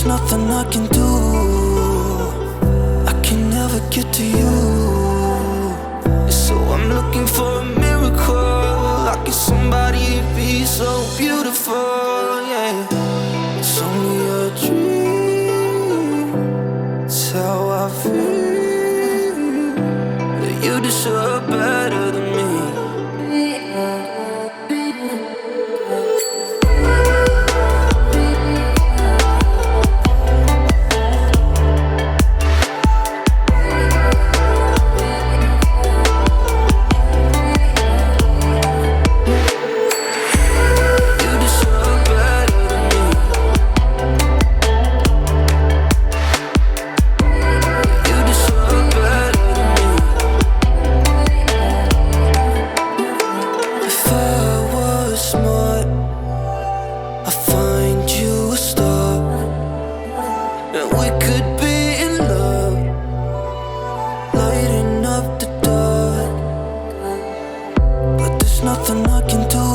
nothing I can do. I can never get to you. So I'm looking for a miracle. Like it's somebody be so beautiful, yeah. It's only a dream. It's how I feel. That you deserve better than me. Nothing I can do.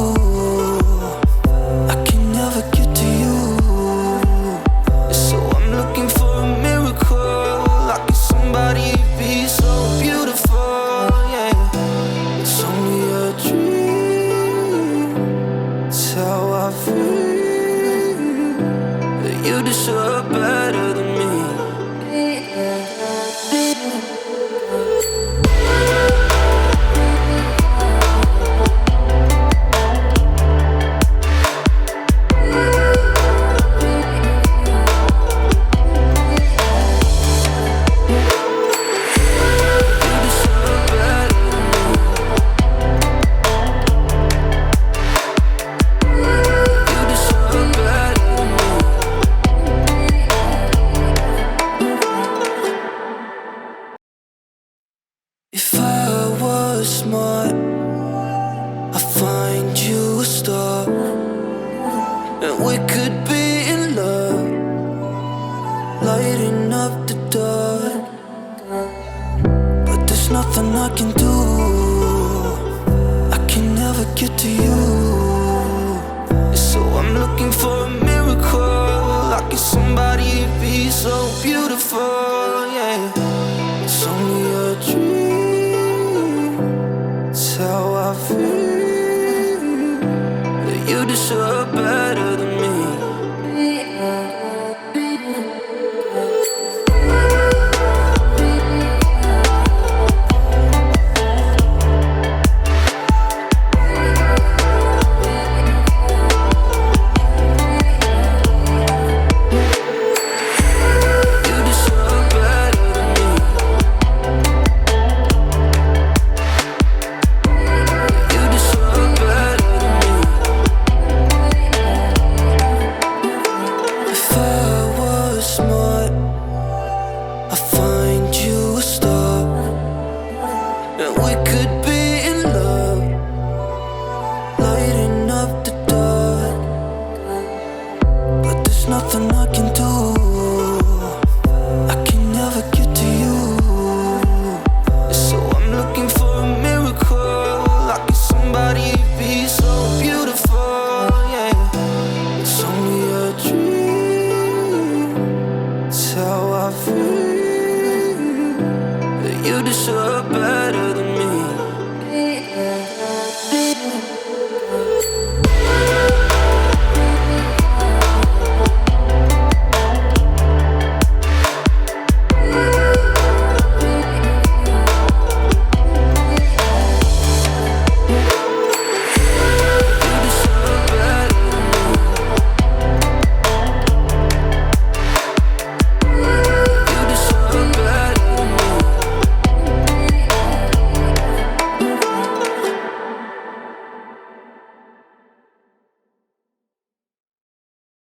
I can never get to you. So I'm looking for a miracle. Like it's somebody be so beautiful, yeah. It's only a dream. It's how I feel. That you deserve better than me. If I was smart, I'd find you a star, and we could be in love, lighting up the dark. But there's nothing I can do. I can never get to you. So I'm looking for a miracle. Like it's somebody be so beautiful, yeah. It's only a dream. It's how I feel. That you deserve better than me. Nothing I can do. I can never get to you. So I'm looking for a miracle. Like it's somebody be so beautiful, yeah. It's only a dream. It's how I feel. That you deserve better.